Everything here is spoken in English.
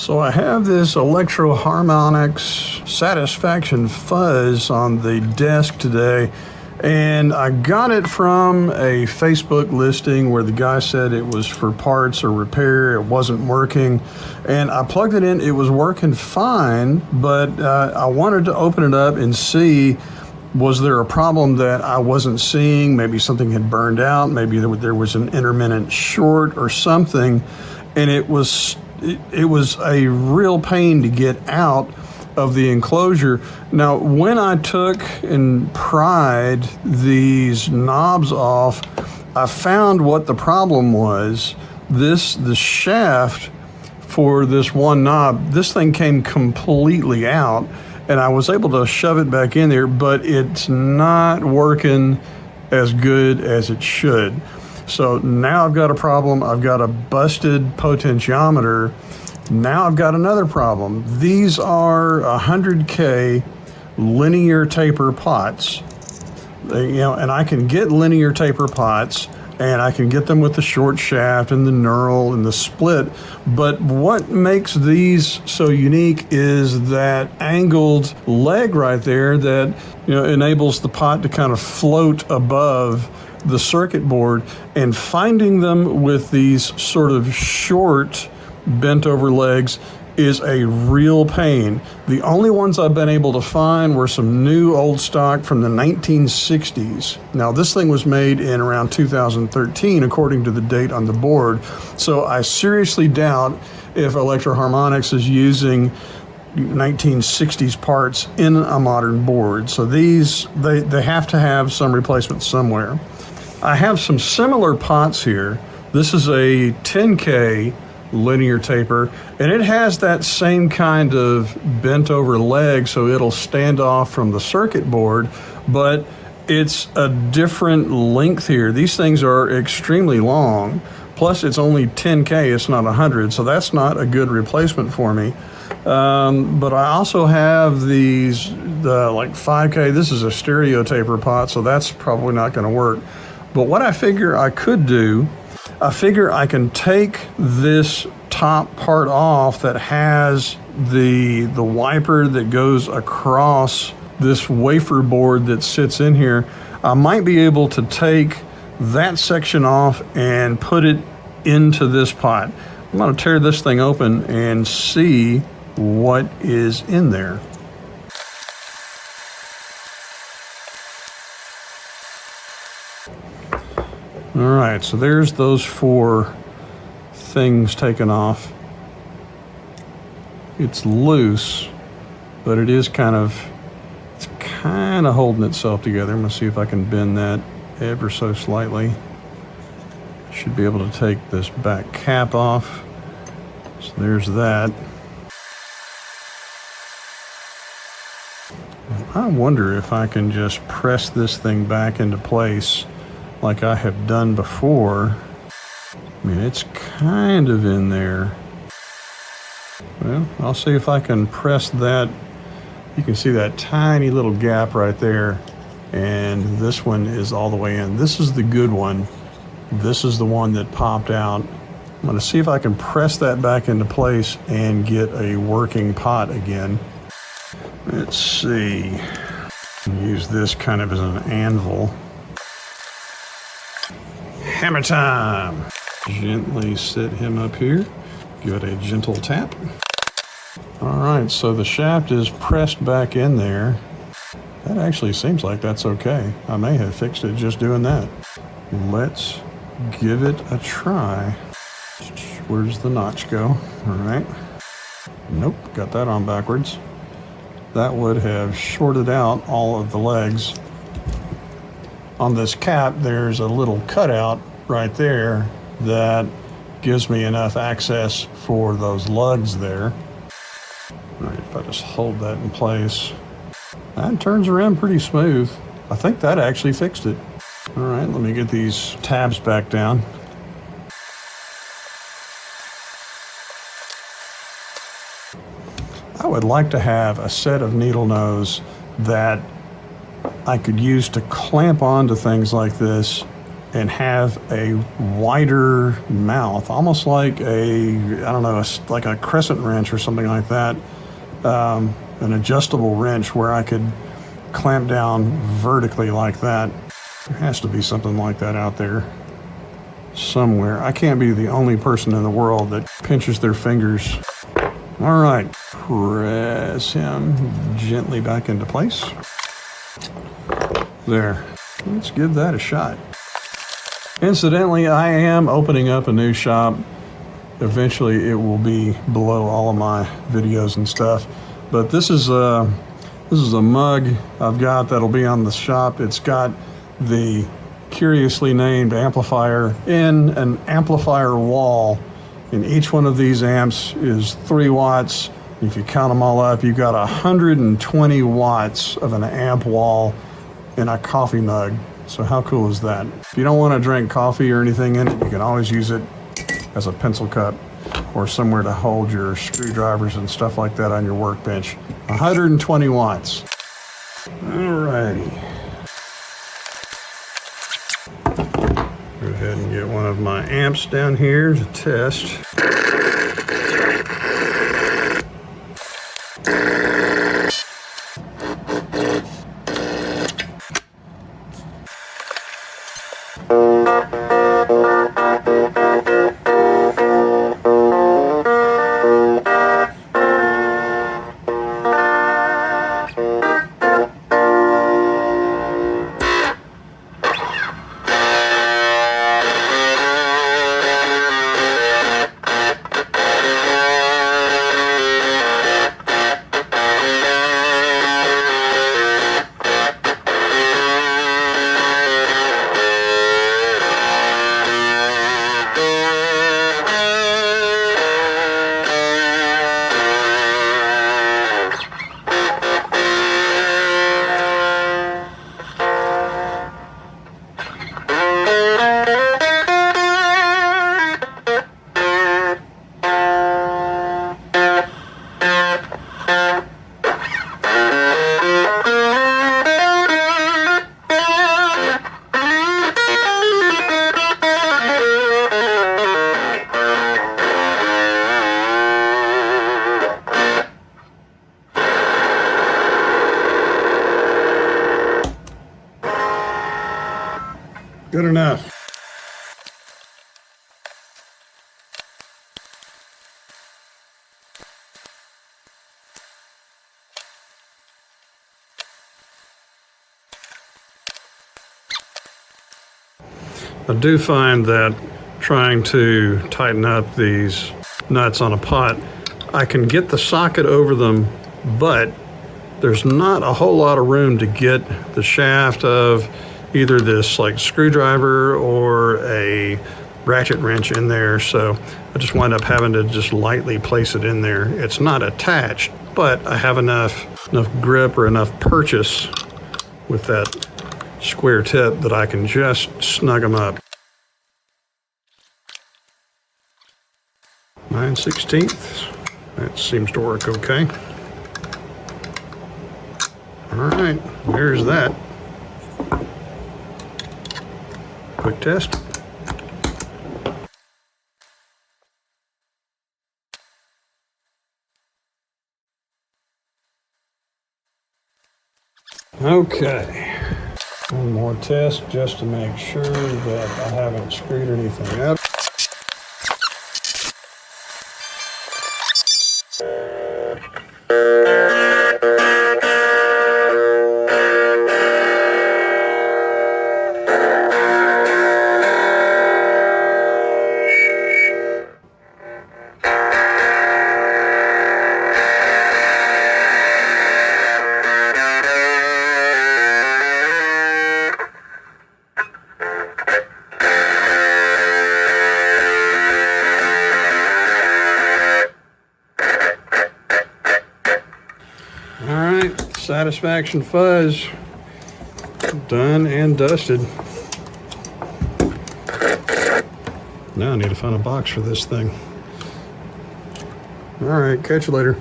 So I have this Electro-Harmonix Satisfaction Fuzz on the desk today, and I got it from a Facebook listing where the guy said it was for parts or repair. It wasn't working, and I plugged it in. It was working fine, but I wanted to open it up and see, was there a problem that I wasn't seeing? Maybe something had burned out. Maybe there was an intermittent short or something, and it was a real pain to get out of the enclosure. Now, when I took and pried these knobs off, I found what the problem was. The shaft for this one knob, this thing came completely out, and I was able to shove it back in there, but it's not working as good as it should. So now I've got a problem. I've got a busted potentiometer. Now I've got another problem. These are 100K linear taper pots. And I can get linear taper pots, and I can get them with the short shaft and the knurl and the split. But what makes these so unique is that angled leg right there that enables the pot to kind of float above the circuit board, and finding them with these sort of short bent over legs is a real pain. The only ones I've been able to find were some new old stock from the 1960s. Now, this thing was made in around 2013 according to the date on the board, so I seriously doubt if Electro-Harmonix is using 1960s parts in a modern board. So these, they have to have some replacement somewhere. I have some similar pots here. This is a 10K linear taper, and it has that same kind of bent over leg, so it'll stand off from the circuit board, but it's a different length here. These things are extremely long, plus it's only 10K, it's not 100, so that's not a good replacement for me. But I also have the like 5K. This is a stereo taper pot, so that's probably not going to work. But what I figure I could do, I figure I can take this top part off that has the wiper that goes across this wafer board that sits in here. I might be able to take that section off and put it into this pot. I'm going to tear this thing open and see what is in there. All right, so there's those 4 things taken off. It's loose, but it is kind of holding itself together. I'm gonna see if I can bend that ever so slightly. Should be able to take this back cap off. So there's that. I wonder if I can just press this thing back into place like I have done before. I mean, it's kind of in there. Well, I'll see if I can press that. You can see that tiny little gap right there, and this one is all the way in. This is the good one. This is the one that popped out. I'm gonna see if I can press that back into place and get a working pot again. Let's see. Use this kind of as an anvil. Hammer time! Gently sit him up here. Give it a gentle tap. All right, so the shaft is pressed back in there. That actually seems like that's okay. I may have fixed it just doing that. Let's give it a try. Where's the notch go? All right. Nope, got that on backwards. That would have shorted out all of the legs. On this cap, there's a little cutout right there that gives me enough access for those lugs there. All right, if I just hold that in place, that turns around pretty smooth. I think that actually fixed it. All right, let me get these tabs back down. I would like to have a set of needle nose that I could use to clamp onto things like this and have a wider mouth, almost like I don't know, like a crescent wrench or something like that, an adjustable wrench where I could clamp down vertically like that. There has to be something like that out there somewhere. I can't be the only person in the world that pinches their fingers. All right, press him gently back into place. There, let's give that a shot. Incidentally, I am opening up a new shop. Eventually it will be below all of my videos and stuff. But this is a mug I've got that'll be on the shop. It's got the curiously named amplifier in an amplifier wall. And each one of these amps is 3 watts. If you count them all up, you've got 120 watts of an amp wall in a coffee mug. So how cool is that? If you don't want to drink coffee or anything in it, you can always use it as a pencil cup or somewhere to hold your screwdrivers and stuff like that on your workbench. 120 watts. Alrighty. Go ahead and get one of my amps down here to test. Good enough. I do find that trying to tighten up these nuts on a pot, I can get the socket over them, but there's not a whole lot of room to get the shaft of either this like screwdriver or a ratchet wrench in there. So I just wind up having to just lightly place it in there. It's not attached, but I have enough grip or enough purchase with that square tip that I can just snug them up. 9/16. That seems to work okay. All right, there's that. Quick test. Okay, one more test just to make sure that I haven't screwed anything up. Satisfaction Fuzz, done and dusted. Now I need to find a box for this thing. All right, catch you later.